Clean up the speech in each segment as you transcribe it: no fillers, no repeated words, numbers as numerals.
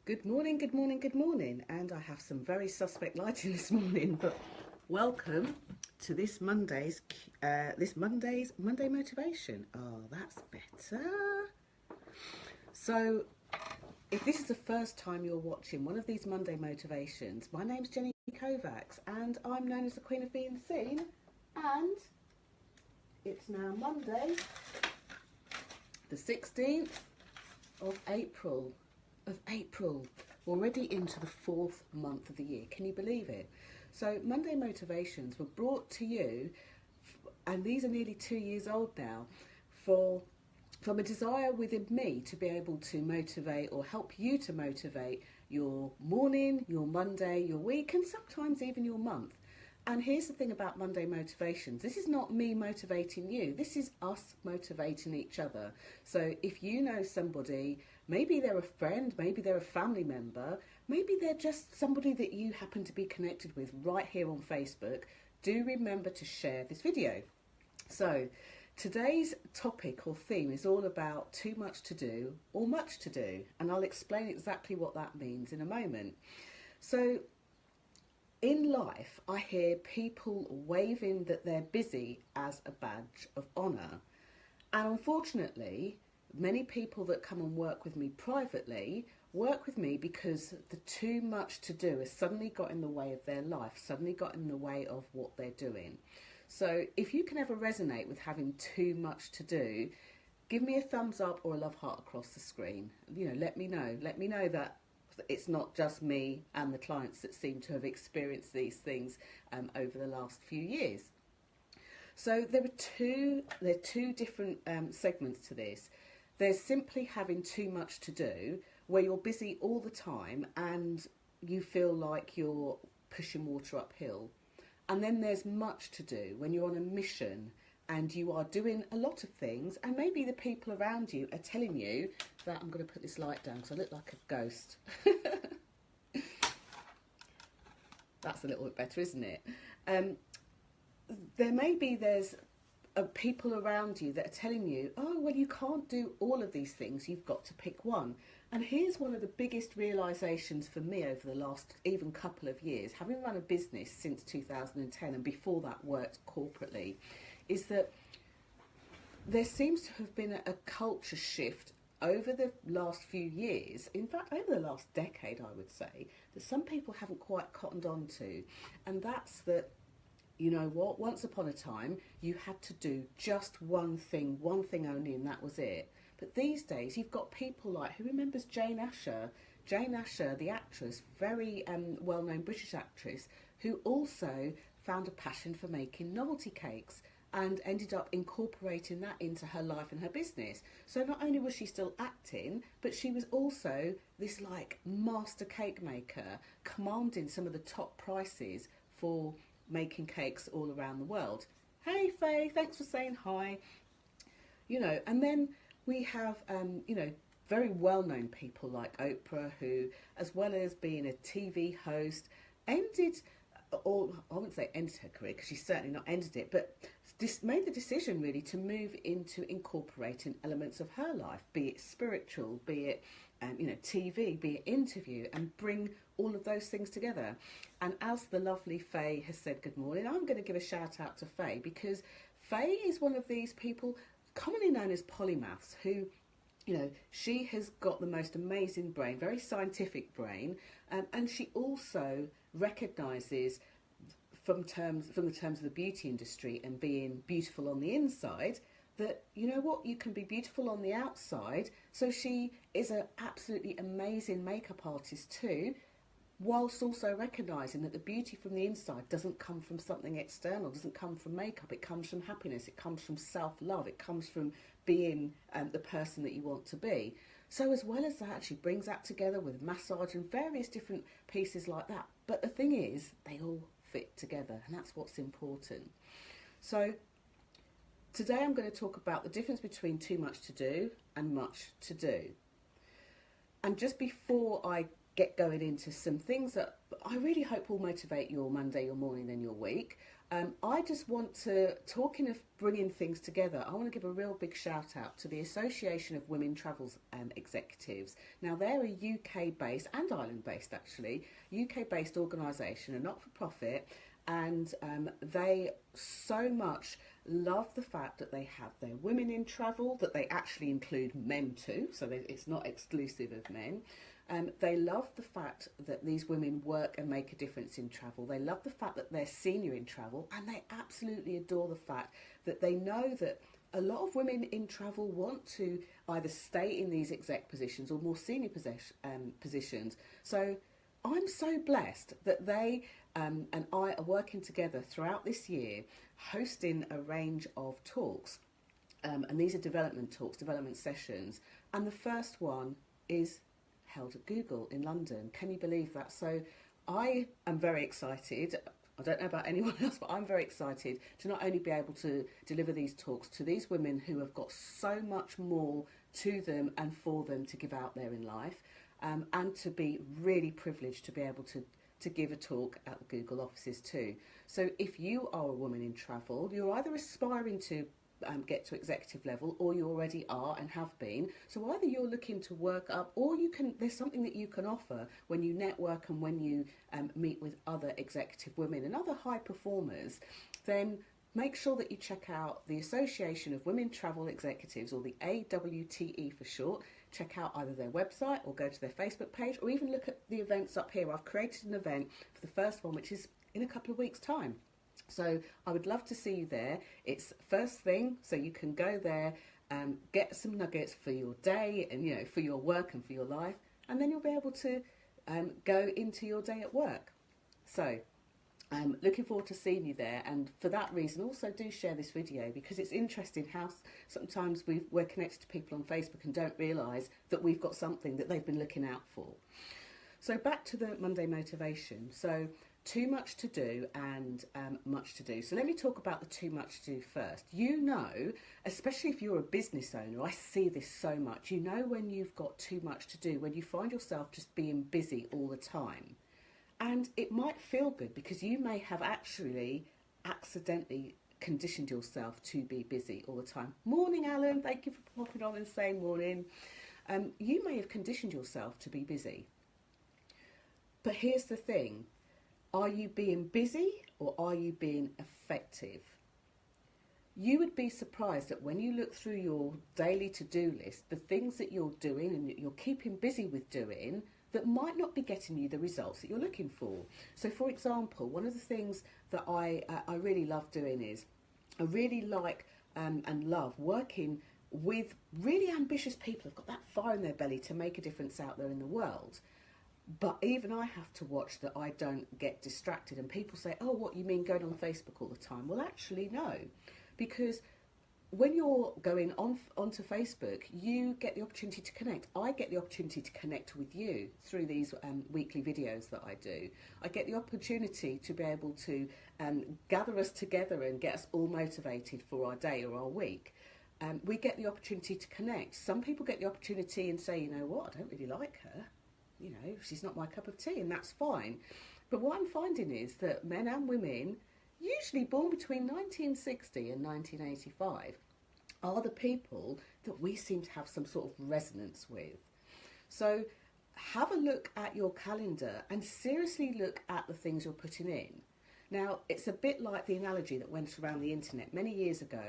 Good morning, good morning, good morning. And I have some very suspect lighting this morning, but welcome to this Monday's Monday motivation. Oh, that's better. So, if this is the first time you're watching one of these Monday motivations, my name's Jenny Kovacs, and I'm known as the Queen of Being Seen. And it's now Monday, the 16th of April. Already into the fourth month of the year. Can you believe it? So Monday motivations were brought to you, and these are nearly 2 years old now, from a desire within me to be able to motivate or help you to motivate your morning, your Monday, your week, and sometimes even your month. And here's the thing about Monday motivations. This is not me motivating you. This is us motivating each other. So if you know somebody, maybe they're a friend, maybe they're a family member, maybe they're just somebody that you happen to be connected with right here on Facebook, do remember to share this video. So today's topic or theme is all about too much to do or much to do. And I'll explain exactly what that means in a moment. So in life, I hear people waving that they're busy as a badge of honour. And unfortunately, many people that come and work with me privately work with me because the too much to do has suddenly got in the way of their life, suddenly got in the way of what they're doing. So if you can ever resonate with having too much to do, give me a thumbs up or a love heart across the screen. Let me know. Let me know that it's not just me and the clients that seem to have experienced these things over the last few years. So there are two different segments to this. There's simply having too much to do, where you're busy all the time and you feel like you're pushing water uphill. And then there's much to do, when you're on a mission and you are doing a lot of things, and maybe the people around you are telling you that, I'm going to put this light down because I look like a ghost. That's a little bit better, isn't it? There's people around you that are telling you, oh, well, you can't do all of these things, you've got to pick one. And here's one of the biggest realisations for me over the last even couple of years, having run a business since 2010 and before that worked corporately, is that there seems to have been a culture shift over the last few years, in fact over the last decade I would say, that some people haven't quite cottoned on to. And that's that, you know what, once upon a time you had to do just one thing only, and that was it. But these days you've got people like, who remembers Jane Asher? Jane Asher, the actress, very well-known British actress, who also found a passion for making novelty cakes and ended up incorporating that into her life and her business. So not only was she still acting, but she was also this like master cake maker, commanding some of the top prices for making cakes all around the world. Hey Faye, thanks for saying hi. And then we have very well-known people like Oprah, who, as well as being a TV host, ended, or I wouldn't say ended her career because she's certainly not ended it, but made the decision really to move into incorporating elements of her life, be it spiritual, be it TV, be it interview, and bring all of those things together. And as the lovely Faye has said good morning, I'm going to give a shout out to Faye, because Faye is one of these people commonly known as polymaths, who, she has got the most amazing brain, very scientific brain, and she also recognises from the terms of the beauty industry and being beautiful on the inside, that you can be beautiful on the outside. So she is an absolutely amazing makeup artist too, whilst also recognising that the beauty from the inside doesn't come from something external, doesn't come from makeup, it comes from happiness, it comes from self-love, it comes from being the person that you want to be. So as well as that, she brings that together with massage and various different pieces like that. But the thing is, they all fit together, and that's what's important. So today I'm going to talk about the difference between too much to do and much to do. And just before I get going into some things that I really hope will motivate your Monday, your morning and your week, I just want to, talking of bringing things together, I want to give a real big shout out to the Association of Women Travels Executives. Now, they're a UK based and Ireland based, actually, UK based organisation, a not for profit, and they so much love the fact that they have their women in travel, that they actually include men too, so it's not exclusive of men. They love the fact that these women work and make a difference in travel. They love the fact that they're senior in travel, and they absolutely adore the fact that they know that a lot of women in travel want to either stay in these exec positions or more senior positions. So I'm so blessed that they and I are working together throughout this year, hosting a range of talks. And these are development talks, development sessions. And the first one is held at Google in London. Can you believe that? So I am very excited. I don't know about anyone else, but I'm very excited to not only be able to deliver these talks to these women who have got so much more to them and for them to give out there in life, and to be really privileged to be able to give a talk at the Google offices too. So if you are a woman in travel, you're either aspiring to get to executive level, or you already are and have been. So either you're looking to work up, or there's something that you can offer when you network and when you meet with other executive women and other high performers. Then make sure that you check out the Association of Women Travel Executives, or the AWTE for short. Check out either their website or go to their Facebook page, or even look at the events up here. I've created an event for the first one, which is in a couple of weeks' time. So I would love to see you there. It's first thing, so you can go there, get some nuggets for your day and, for your work and for your life, and then you'll be able to go into your day at work. So looking forward to seeing you there, and for that reason also do share this video, because it's interesting how sometimes we're connected to people on Facebook and don't realise that we've got something that they've been looking out for. So back to the Monday motivation. So too much to do and much to do. So let me talk about the too much to do first. Especially if you're a business owner, I see this so much. When you've got too much to do, when you find yourself just being busy all the time. And it might feel good because you may have actually accidentally conditioned yourself to be busy all the time. Morning, Alan. Thank you for popping on and saying morning. You may have conditioned yourself to be busy. But here's the thing. Are you being busy or are you being effective? You would be surprised that when you look through your daily to-do list, the things that you're doing and that you're keeping busy with doing that might not be getting you the results that you're looking for. So for example, one of the things that I really love doing is I really like and love working with really ambitious people who've got that fire in their belly to make a difference out there in the world. But even I have to watch that I don't get distracted. And people say, oh, what, you mean going on Facebook all the time? Well, actually, no. Because when you're going onto Facebook, you get the opportunity to connect. I get the opportunity to connect with you through these weekly videos that I do. I get the opportunity to be able to gather us together and get us all motivated for our day or our week. We get the opportunity to connect. Some people get the opportunity and say, you know what, I don't really like her. She's not my cup of tea, and that's fine. But what I'm finding is that men and women, usually born between 1960 and 1985, are the people that we seem to have some sort of resonance with. So have a look at your calendar and seriously look at the things you're putting in. Now, it's a bit like the analogy that went around the internet many years ago,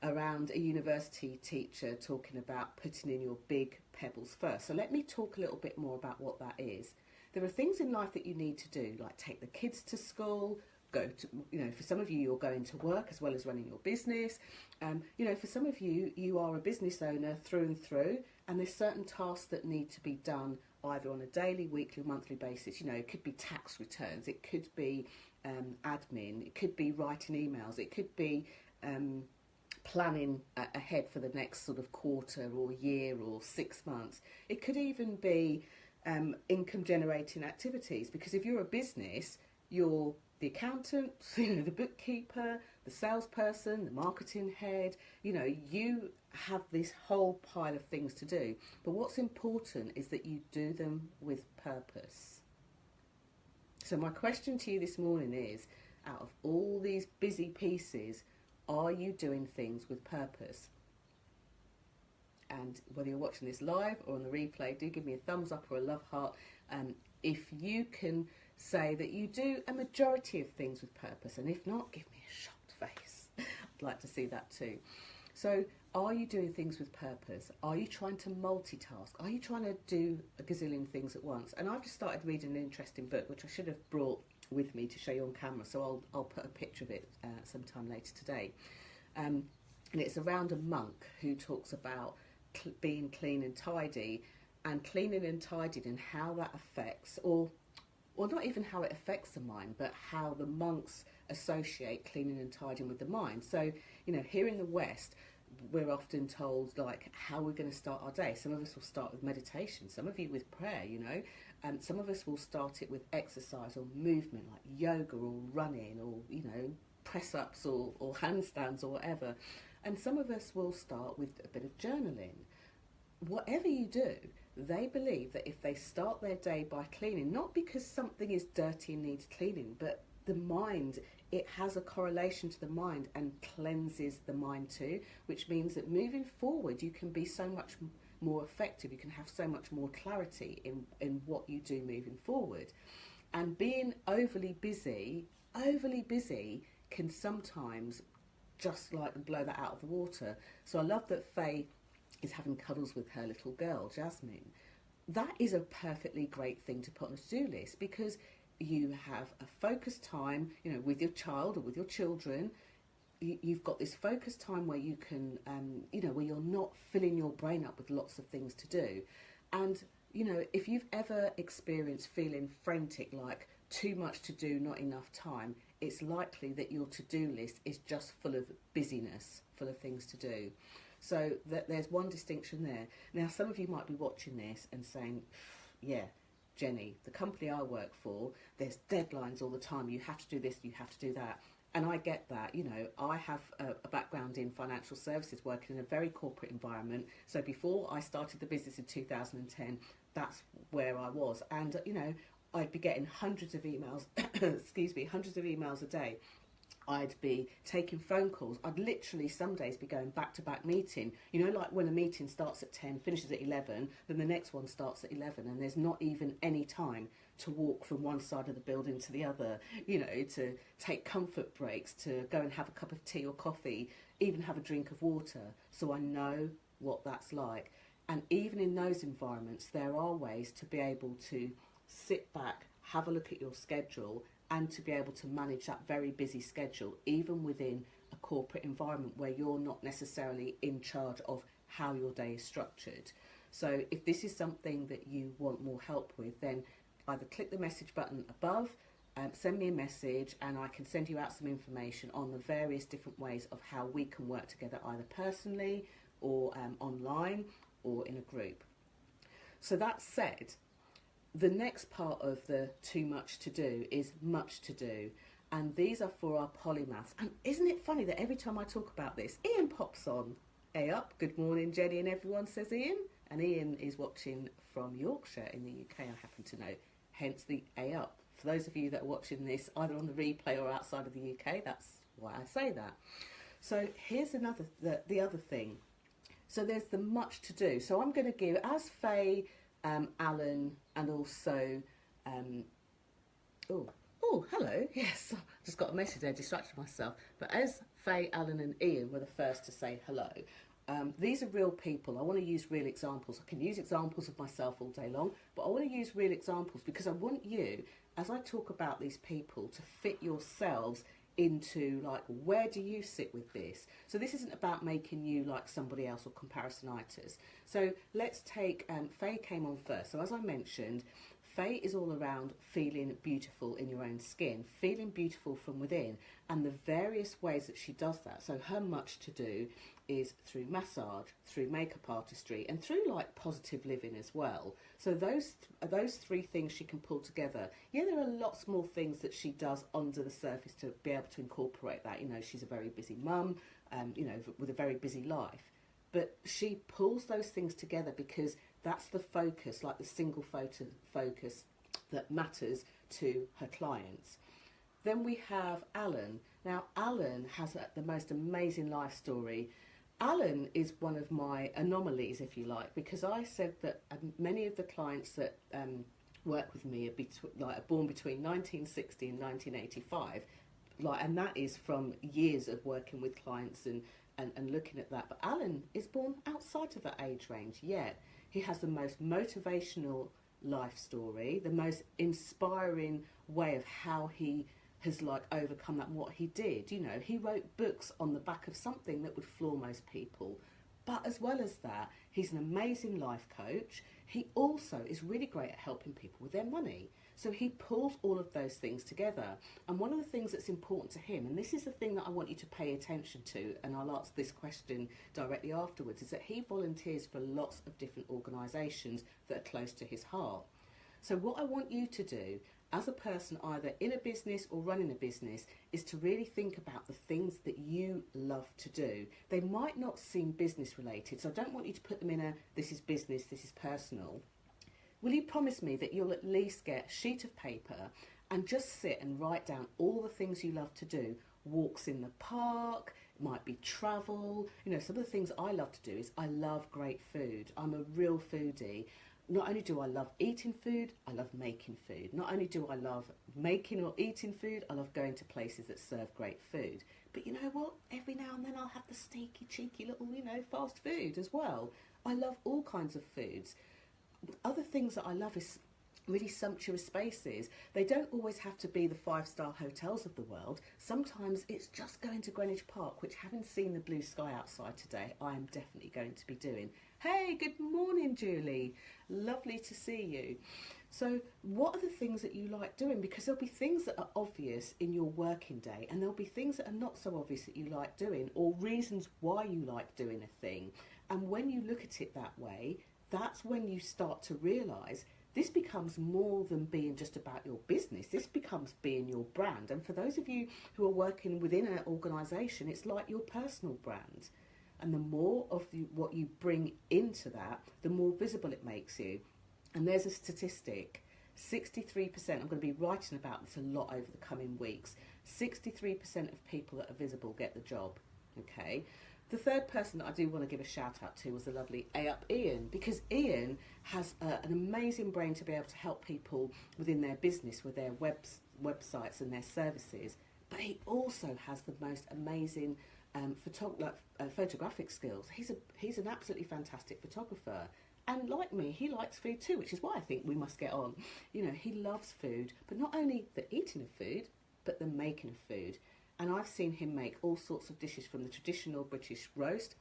around a university teacher talking about putting in your big pebbles first. So let me talk a little bit more about what that is. There are things in life that you need to do, like take the kids to school, go to, for some of you, you're going to work as well as running your business. For some of you, you are a business owner through and through, and there's certain tasks that need to be done either on a daily, weekly, or monthly basis. It could be tax returns, it could be admin, it could be writing emails, it could be planning ahead for the next sort of quarter or year or 6 months. It could even be income generating activities, because if you're a business, you're the accountant, the bookkeeper, the salesperson, the marketing head, you have this whole pile of things to do. But what's important is that you do them with purpose. So my question to you this morning is, out of all these busy pieces, are you doing things with purpose? And whether you're watching this live or on the replay, do give me a thumbs up or a love heart if you can say that you do a majority of things with purpose, and if not, give me a shocked face. I'd like to see that too. So are you doing things with purpose? Are you trying to multitask? Are you trying to do a gazillion things at once? And I've just started reading an interesting book, which I should have brought with me to show you on camera, so I'll put a picture of it sometime later today. And it's around a monk who talks about being clean and tidy, and cleaning and tidying, and how that affects, or not even how it affects the mind, but how the monks associate cleaning and tidying with the mind. So, you know, here in the West, we're often told, like, how we're going to start our day. Some of us will start with meditation, some of you with prayer, you know, and some of us will start it with exercise or movement, like yoga or running, or, you know, press-ups or handstands or whatever. And some of us will start with a bit of journaling. Whatever you do, they believe that if they start their day by cleaning, not because something is dirty and needs cleaning, but the mind, it has a correlation to the mind and cleanses the mind too, which means that moving forward you can be so much more effective, you can have so much more clarity in what you do moving forward. And being overly busy can sometimes just like blow that out of the water. So I love that Faye is having cuddles with her little girl, Jasmine. That is a perfectly great thing to put on a to-do list, because you have a focused time, you know, with your child or with your children. You've got this focused time where you can, you know, where you're not filling your brain up with lots of things to do. And, you know, if you've ever experienced feeling frantic, like too much to do, not enough time, it's likely that your to-do list is just full of busyness, full of things to do. So there's one distinction there. Now, some of you might be watching this and saying, yeah, Jenny, the company I work for, there's deadlines all the time. You have to do this, you have to do that. And I get that. You know, I have a background in financial services, working in a very corporate environment. So before I started the business in 2010, that's where I was. And, you know, I'd be getting hundreds of emails, excuse me, hundreds of emails a day. I'd be taking phone calls. I'd literally some days be going back-to-back meeting. You know, like when a meeting starts at 10, finishes at 11, then the next one starts at 11, and there's not even any time to walk from one side of the building to the other, you know, to take comfort breaks, to go and have a cup of tea or coffee, even have a drink of water. So I know what that's like. And even in those environments, there are ways to be able to sit back, have a look at your schedule, and to be able to manage that very busy schedule, even within a corporate environment where you're not necessarily in charge of how your day is structured. So if this is something that you want more help with, then either click the message button above, send me a message, and I can send you out some information on the various different ways of how we can work together, either personally or online or in a group. So that said, the next part of the too much to do is much to do, and these are for our polymaths. And isn't it funny that every time I talk about this, Ian pops on. Hey up, good morning Jenny and everyone, says Ian. And Ian is watching from Yorkshire in the UK, I happen to know, hence the A up. For those of you that are watching this either on the replay or outside of the UK, that's why I say that. So here's another, the other thing. So there's the much to do. So I'm going to give, as Faye, Alan, and also, oh, hello, yes, I just got a message there, distracted myself. But as Faye, Alan and Ian were the first to say hello, these are real people. I want to use real examples. I can use examples of myself all day long, but I want to use real examples because I want you, as I talk about these people, to fit yourselves into, like, where do you sit with this? So this isn't about making you like somebody else or comparisonitis. So let's take, Faye came on first. So as I mentioned, Faye is all around feeling beautiful in your own skin, feeling beautiful from within, and the various ways that she does that. So her much to do is through massage, through makeup artistry, and through like positive living as well. So those three things she can pull together. Yeah, there are lots more things that she does under the surface to be able to incorporate that. You know, she's a very busy mum, you know, with a very busy life. But she pulls those things together because that's the focus, like the single focus that matters to her clients. Then we have Alan. Now, Alan has the most amazing life story. Alan is one of my anomalies, if you like, because I said that many of the clients that work with me are born between 1960 and 1985, and that is from years of working with clients and looking at that. But Alan is born outside of that age range, yet he has the most motivational life story, the most inspiring way of how he has overcome that and what he did. You know, he wrote books on the back of something that would floor most people. But as well as that, he's an amazing life coach. He also is really great at helping people with their money. So he pulls all of those things together. And one of the things that's important to him, and this is the thing that I want you to pay attention to, and I'll ask this question directly afterwards, is that he volunteers for lots of different organisations that are close to his heart. So what I want you to do as a person either in a business or running a business is to really think about the things that you love to do. They might not seem business related, so I don't want you to put them in a this is business, this is personal. Will you promise me that you'll at least get a sheet of paper and just sit and write down all the things you love to do? Walks in the park, it might be travel. You know, some of the things I love to do is I love great food. I'm a real foodie. Not only do I love eating food, I love making food. Not only do I love making or eating food, I love going to places that serve great food. But you know what? Every now and then I'll have the sneaky, cheeky little, fast food as well. I love all kinds of foods. Other things that I love is really sumptuous spaces. They don't always have to be the 5-star hotels of the world. Sometimes it's just going to Greenwich Park, which, having seen the blue sky outside today, I am definitely going to be doing. Hey, good morning, Julie. Lovely to see you. So what are the things that you like doing? Because there'll be things that are obvious in your working day, and there'll be things that are not so obvious that you like doing, or reasons why you like doing a thing. And when you look at it that way, that's when you start to realise this becomes more than being just about your business. This becomes being your brand. And for those of you who are working within an organisation, it's like your personal brand. And the more of what you bring into that, the more visible it makes you. And there's a statistic, 63%, I'm going to be writing about this a lot over the coming weeks, 63% of people that are visible get the job, okay? The third person that I do want to give a shout out to was the lovely A-Up Ian, because Ian has an amazing brain to be able to help people within their business with their websites and their services, but he also has the most amazing photographic skills. He's an absolutely fantastic photographer, and like me, he likes food too, which is why I think we must get on. You know, he loves food, but not only the eating of food, but the making of food. And I've seen him make all sorts of dishes, from the traditional British roast,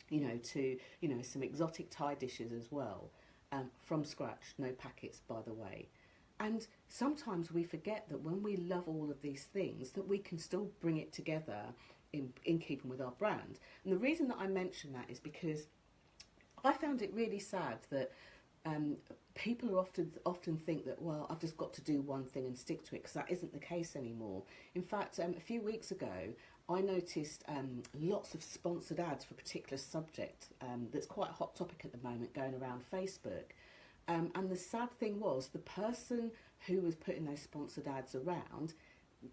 to some exotic Thai dishes as well, from scratch, no packets, by the way. And sometimes we forget that when we love all of these things, that we can still bring it together in keeping with our brand. And the reason that I mention that is because I found it really sad that people are often think that, well, I've just got to do one thing and stick to it, because that isn't the case anymore. In fact, a few weeks ago, I noticed lots of sponsored ads for a particular subject that's quite a hot topic at the moment going around Facebook. And the sad thing was, the person who was putting those sponsored ads around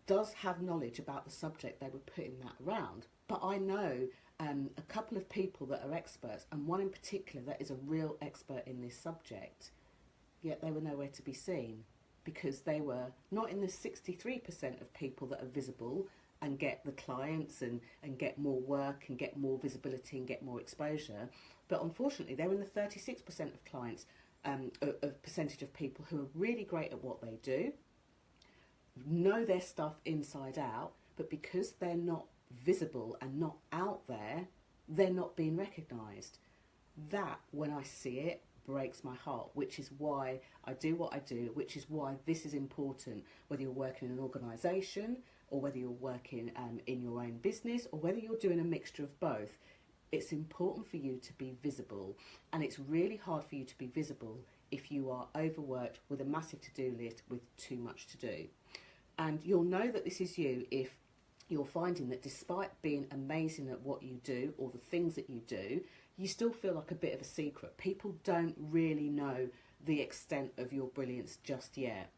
does have knowledge about the subject they were putting that around. But I know a couple of people that are experts, and one in particular that is a real expert in this subject, yet they were nowhere to be seen, because they were not in the 63% of people that are visible and get the clients and get more work and get more visibility and get more exposure, but unfortunately they're in the 36% of clients, a percentage of people who are really great at what they do, know their stuff inside out, but because they're not visible and not out there, they're not being recognised. That, when I see it, breaks my heart, which is why I do what I do, which is why this is important, whether you're working in an organisation or whether you're working in your own business, or whether you're doing a mixture of both. It's important for you to be visible, and it's really hard for you to be visible if you are overworked with a massive to-do list with too much to do. And you'll know that this is you if you're finding that despite being amazing at what you do or the things that you do, you still feel like a bit of a secret. People don't really know the extent of your brilliance just yet.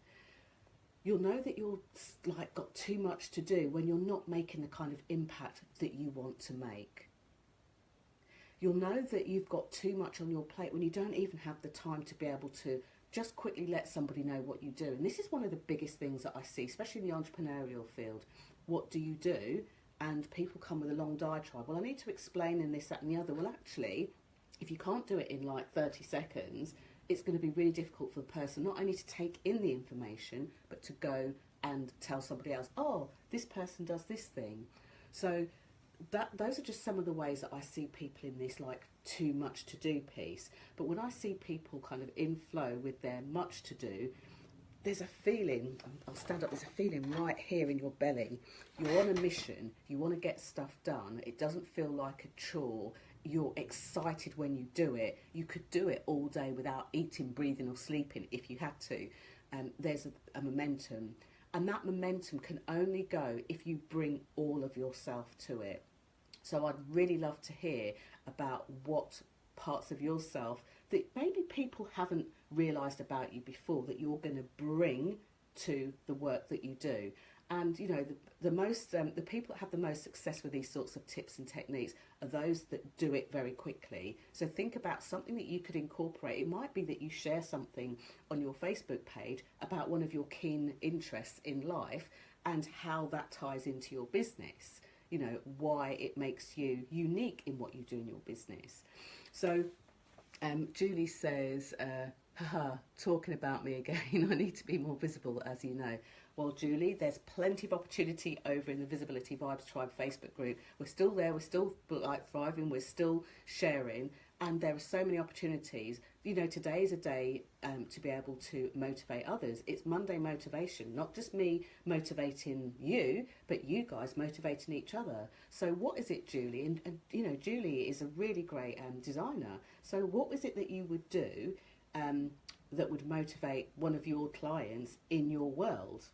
You'll know that you're like got too much to do when you're not making the kind of impact that you want to make. You'll know that you've got too much on your plate when you don't even have the time to be able to just quickly let somebody know what you do. And this is one of the biggest things that I see, especially in the entrepreneurial field. What do you do? And people come with a long diatribe. Well, I need to explain in this, that and the other. Well, actually, if you can't do it in like 30 seconds, it's going to be really difficult for the person not only to take in the information, but to go and tell somebody else, oh, this person does this thing. So those are just some of the ways that I see people in this like too much to do piece. But when I see people kind of in flow with their much to do, there's a feeling, I'll stand up, there's a feeling right here in your belly. You're on a mission, you want to get stuff done. It doesn't feel like a chore. You're excited when you do it. You could do it all day without eating, breathing or sleeping if you had to. There's a momentum. And that momentum can only go if you bring all of yourself to it. So I'd really love to hear about what parts of yourself that maybe people haven't realised about you before that you're going to bring to the work that you do. And you know, the people that have the most success with these sorts of tips and techniques are those that do it very quickly. So think about something that you could incorporate. It might be that you share something on your Facebook page about one of your keen interests in life and how that ties into your business. You know, why it makes you unique in what you do in your business. So Julie says, haha, talking about me again, I need to be more visible, as you know. Well, Julie, there's plenty of opportunity over in the Visibility Vibes Tribe Facebook group. We're still there, we're still like thriving, we're still sharing, and there are so many opportunities. You know, today is a day to be able to motivate others. It's Monday motivation, not just me motivating you, but you guys motivating each other. So what is it, Julie? And you know, Julie is a really great designer. So what is it that you would do that would motivate one of your clients in your world?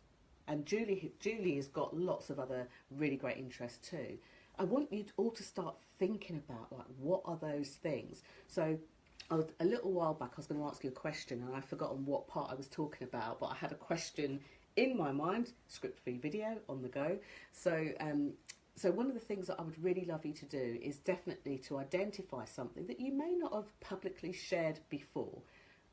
And Julie has got lots of other really great interests too. I want you all to start thinking about, like, what are those things? So a little while back I was going to ask you a question and I've forgotten what part I was talking about, but I had a question in my mind, script-free video on the go. So so one of the things that I would really love you to do is definitely to identify something that you may not have publicly shared before,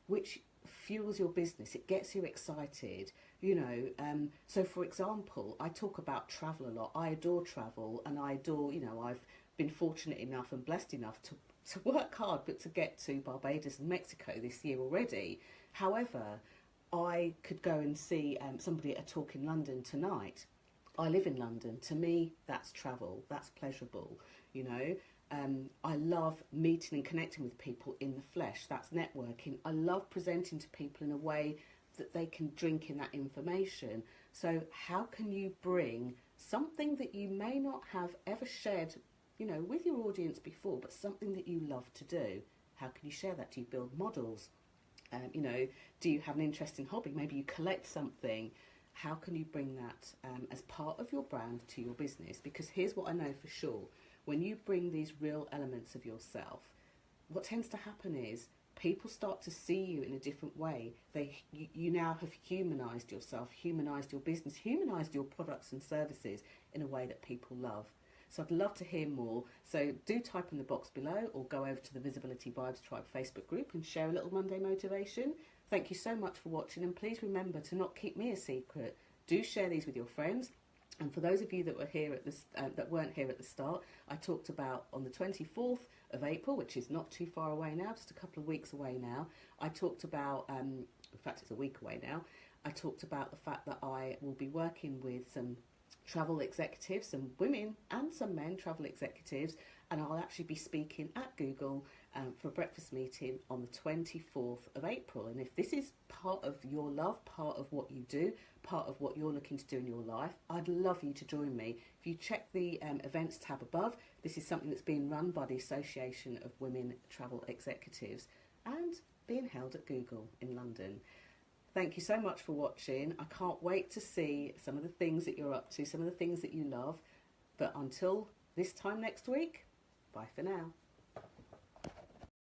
which fuels your business. It gets you excited, you know. So for example, I talk about travel a lot. I adore travel, and I adore, you know, I've been fortunate enough and blessed enough to work hard, but to get to Barbados and Mexico this year already. However, I could go and see somebody at a talk in London tonight. I live in London. To me, that's travel. That's pleasurable, you know. I love meeting and connecting with people in the flesh. That's networking. I love presenting to people in a way that they can drink in that information. So how can you bring something that you may not have ever shared, you know, with your audience before, but something that you love to do? How can you share that? Do you build models? You know, do you have an interesting hobby? Maybe you collect something. How can you bring that as part of your brand to your business? Because here's what I know for sure. When you bring these real elements of yourself, what tends to happen is people start to see you in a different way. You now have humanised yourself, humanised your business, humanised your products and services in a way that people love. So I'd love to hear more. So do type in the box below or go over to the Visibility Vibes Tribe Facebook group and share a little Monday motivation. Thank you so much for watching, and please remember to not keep me a secret. Do share these with your friends. And for those of you that were here at that weren't here at the start, I talked about on the 24th of April, which is not too far away now, just a couple of weeks away now. I talked about, in fact, it's a week away now. I talked about the fact that I will be working with some travel executives, some women and some men travel executives, and I'll actually be speaking at Google for a breakfast meeting on the 24th of April. And if this is part of your love, part of what you do, part of what you're looking to do in your life, I'd love you to join me. If you check the events tab above, this is something that's being run by the Association of Women Travel Executives and being held at Google in London. Thank you so much for watching. I can't wait to see some of the things that you're up to, some of the things that you love. But until this time next week, bye for now.